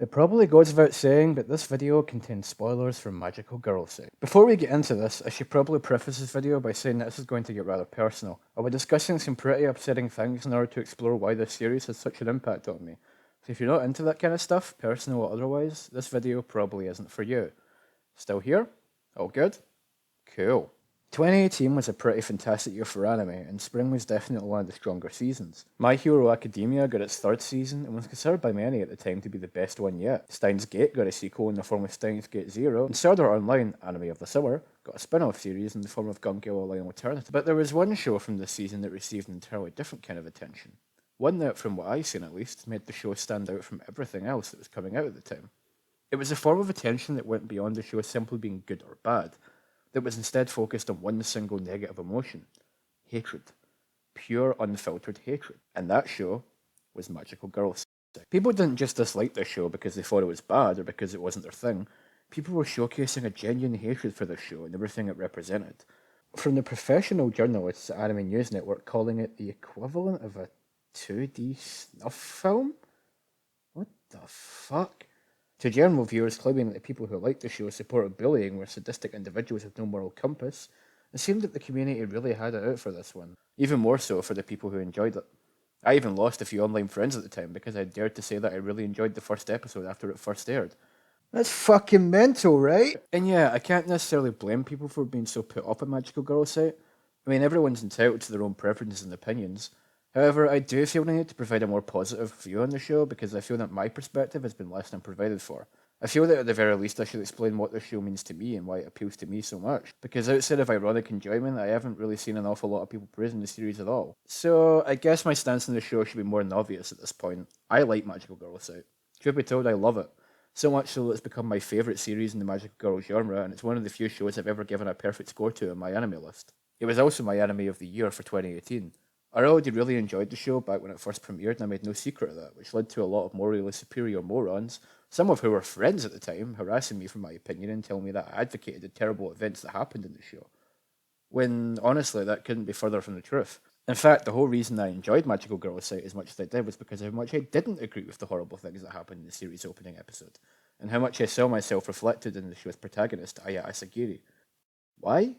It probably goes without saying, but this video contains spoilers for Magical Girl Site. Before we get into this, I should probably preface this video by saying that this is going to get rather personal. I'll be discussing some pretty upsetting things in order to explore why this series has such an impact on me. So if you're not into that kind of stuff, personal or otherwise, this video probably isn't for you. Still here? All good? Cool. 2018 was a pretty fantastic year for anime, and spring was definitely one of the stronger seasons. My Hero Academia got its third season and was considered by many at the time to be the best one yet. Steins Gate got a sequel in the form of Steins Gate Zero, and Sword Art Online, Anime of the Summer, got a spin-off series in the form of Gun Gale Online Alternative. But there was one show from this season that received an entirely different kind of attention. One that, from what I've seen at least, made the show stand out from everything else that was coming out at the time. It was a form of attention that went beyond the show simply being good or bad, that was instead focused on one single negative emotion: hatred. Pure, unfiltered hatred. And that show was Magical Girl. People didn't just dislike this show because they thought it was bad or because it wasn't their thing. People were showcasing a genuine hatred for this show and everything it represented. From the professional journalists at Anime News Network calling it the equivalent of a 2D snuff film? What the fuck? To general viewers claiming that the people who liked the show supported bullying were sadistic individuals with no moral compass, it seemed that the community really had it out for this one. Even more so for the people who enjoyed it. I even lost a few online friends at the time because I dared to say that I really enjoyed the first episode after it first aired. That's fucking mental, right? And yeah, I can't necessarily blame people for being so put up at Magical Girl Site. I mean, everyone's entitled to their own preferences and opinions. However, I do feel the need to provide a more positive view on the show because I feel that my perspective has been less than provided for. I feel that at the very least I should explain what this show means to me and why it appeals to me so much, because outside of ironic enjoyment, I haven't really seen an awful lot of people praising the series at all. So I guess my stance on the show should be more than obvious at this point. I like Magical Girl Site. Truth be told, I love it. So much so that it's become my favourite series in the Magical Girl genre, and it's one of the few shows I've ever given a perfect score to on my anime list. It was also my anime of the year for 2018. I already really enjoyed the show back when it first premiered, and I made no secret of that, which led to a lot of morally superior morons, some of who were friends at the time, harassing me for my opinion and telling me that I advocated the terrible events that happened in the show. When, honestly, that couldn't be further from the truth. In fact, the whole reason I enjoyed Magical Girl Site as much as I did was because of how much I didn't agree with the horrible things that happened in the series' opening episode, and how much I saw myself reflected in the show's protagonist, Aya Asagiri. Why?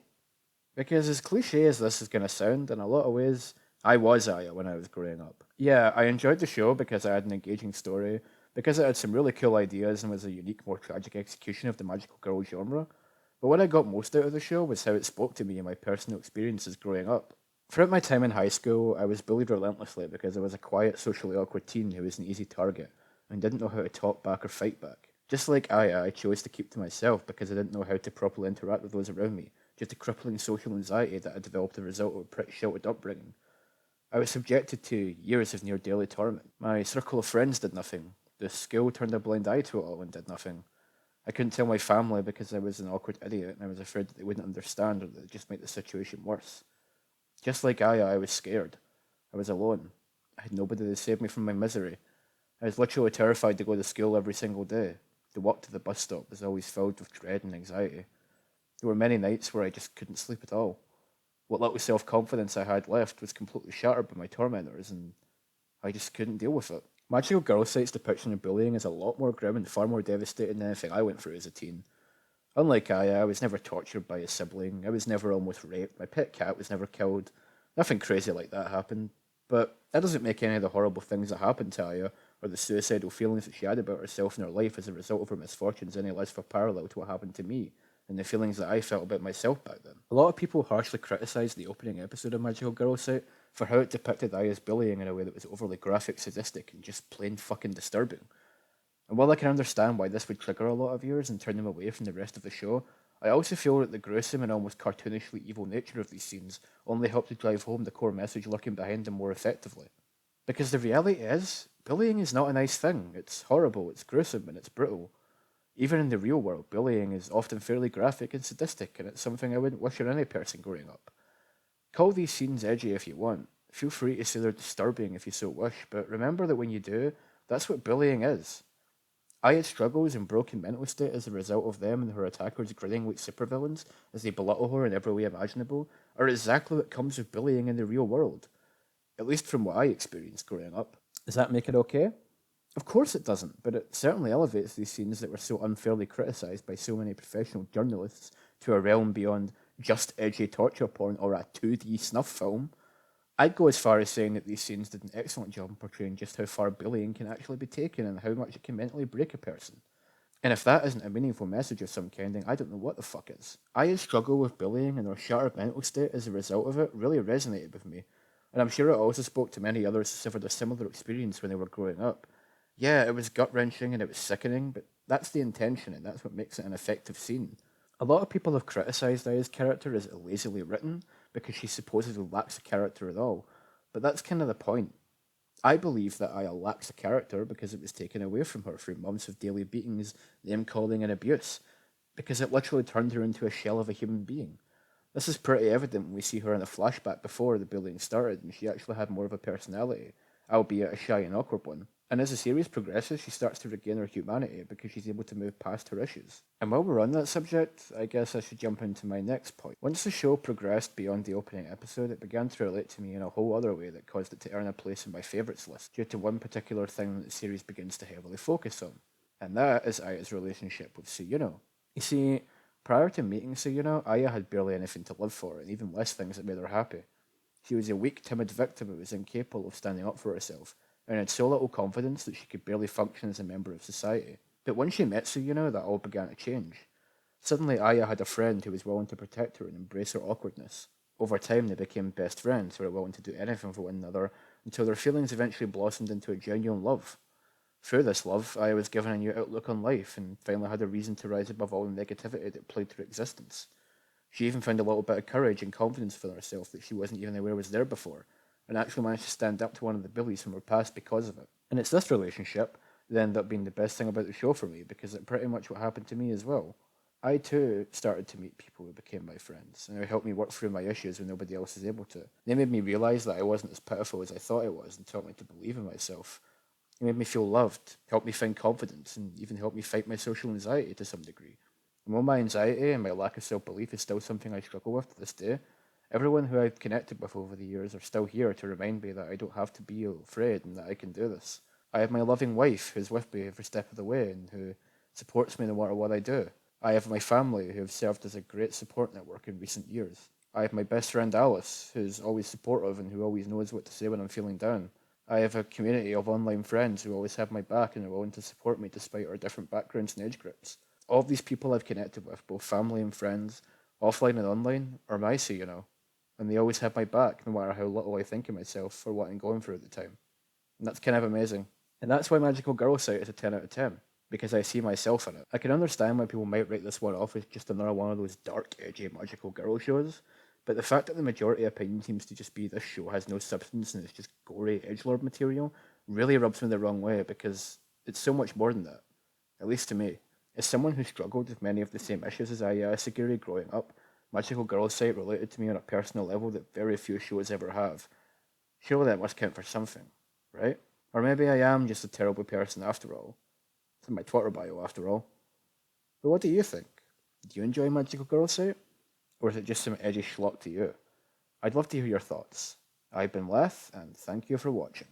Because as cliche as this is going to sound, in a lot of ways, I was Aya when I was growing up. Yeah, I enjoyed the show because I had an engaging story, because it had some really cool ideas and was a unique, more tragic execution of the magical girl genre. But what I got most out of the show was how it spoke to me and my personal experiences growing up. Throughout my time in high school, I was bullied relentlessly because I was a quiet, socially awkward teen who was an easy target and didn't know how to talk back or fight back. Just like Aya, I chose to keep to myself because I didn't know how to properly interact with those around me, due to crippling social anxiety that had developed as a result of a pretty sheltered upbringing. I was subjected to years of near daily torment. My circle of friends did nothing. The school turned a blind eye to it all and did nothing. I couldn't tell my family because I was an awkward idiot and I was afraid that they wouldn't understand or that it would just make the situation worse. Just like Aya, I was scared. I was alone. I had nobody to save me from my misery. I was literally terrified to go to school every single day. The walk to the bus stop was always filled with dread and anxiety. There were many nights where I just couldn't sleep at all. What little self-confidence I had left was completely shattered by my tormentors, and I just couldn't deal with it. Magical Girl Site's depiction of bullying is a lot more grim and far more devastating than anything I went through as a teen. Unlike Aya, I was never tortured by a sibling, I was never almost raped, my pet cat was never killed. Nothing crazy like that happened, but that doesn't make any of the horrible things that happened to Aya, or the suicidal feelings that she had about herself and her life as a result of her misfortunes, any less for parallel to what happened to me, and the feelings that I felt about myself back then. A lot of people harshly criticised the opening episode of Magical Girl Site for how it depicted Aya's bullying in a way that was overly graphic, sadistic, and just plain fucking disturbing. And while I can understand why this would trigger a lot of viewers and turn them away from the rest of the show, I also feel that the gruesome and almost cartoonishly evil nature of these scenes only helped to drive home the core message lurking behind them more effectively. Because the reality is, bullying is not a nice thing. It's horrible, it's gruesome, and it's brutal. Even in the real world, bullying is often fairly graphic and sadistic, and it's something I wouldn't wish on any person growing up. Call these scenes edgy if you want. Feel free to say they're disturbing if you so wish, but remember that when you do, that's what bullying is. Aya's struggles and broken mental state as a result of them and her attackers grinning like supervillains as they belittle her in every way imaginable are exactly what comes with bullying in the real world. At least from what I experienced growing up. Does that make it okay? Of course it doesn't, but it certainly elevates these scenes that were so unfairly criticised by so many professional journalists to a realm beyond just edgy torture porn or a 2D snuff film. I'd go as far as saying that these scenes did an excellent job in portraying just how far bullying can actually be taken and how much it can mentally break a person. And if that isn't a meaningful message of some kind, then I don't know what the fuck is. Aya's struggle with bullying and her shattered mental state as a result of it really resonated with me, and I'm sure it also spoke to many others who suffered a similar experience when they were growing up. Yeah, it was gut wrenching and it was sickening, but that's the intention and that's what makes it an effective scene. A lot of people have criticised Aya's character as lazily written because she supposedly lacks a character at all, but that's kind of the point. I believe that Aya lacks a character because it was taken away from her through months of daily beatings, name calling, and abuse, because it literally turned her into a shell of a human being. This is pretty evident when we see her in a flashback before the bullying started, and she actually had more of a personality, albeit a shy and awkward one. And as the series progresses, she starts to regain her humanity because she's able to move past her issues. And while we're on that subject, I guess I should jump into my next point. Once the show progressed beyond the opening episode, it began to relate to me in a whole other way that caused it to earn a place in my favourites list, due to one particular thing that the series begins to heavily focus on. And that is Aya's relationship with Suyuno. You see, prior to meeting Suyuno, Aya had barely anything to live for, and even less things that made her happy. She was a weak, timid victim who was incapable of standing up for herself, and had so little confidence that she could barely function as a member of society. But once she met Suyuno, that all began to change. Suddenly, Aya had a friend who was willing to protect her and embrace her awkwardness. Over time, they became best friends who were willing to do anything for one another until their feelings eventually blossomed into a genuine love. Through this love, Aya was given a new outlook on life and finally had a reason to rise above all the negativity that plagued her existence. She even found a little bit of courage and confidence for herself that she wasn't even aware was there before, and actually managed to stand up to one of the bullies from her past because of it. And it's this relationship that ended up being the best thing about the show for me, because it's pretty much what happened to me as well. I too started to meet people who became my friends, and who helped me work through my issues when nobody else is able to. They made me realise that I wasn't as pitiful as I thought I was, and taught me to believe in myself. It made me feel loved, helped me find confidence, and even helped me fight my social anxiety to some degree. And while my anxiety and my lack of self belief is still something I struggle with to this day, everyone who I've connected with over the years are still here to remind me that I don't have to be afraid and that I can do this. I have my loving wife who's with me every step of the way and who supports me no matter what I do. I have my family who have served as a great support network in recent years. I have my best friend Alice, who's always supportive and who always knows what to say when I'm feeling down. I have a community of online friends who always have my back and are willing to support me despite our different backgrounds and age groups. All of these people I've connected with, both family and friends, offline and online, are my and they always have my back no matter how little I think of myself or what I'm going through at the time. And that's kind of amazing. And that's why Magical Girl Site is a 10 out of 10, because I see myself in it. I can understand why people might write this one off as just another one of those dark, edgy magical girl shows, but the fact that the majority opinion seems to just be this show has no substance and it's just gory edgelord material really rubs me the wrong way, because it's so much more than that, at least to me. As someone who struggled with many of the same issues as Aya Asagiri growing up, Magical Girl Site related to me on a personal level that very few shows ever have. Surely that must count for something, right? Or maybe I am just a terrible person after all. It's in my Twitter bio after all. But what do you think? Do you enjoy Magical Girl Site? Or is it just some edgy schlock to you? I'd love to hear your thoughts. I've been Leth, and thank you for watching.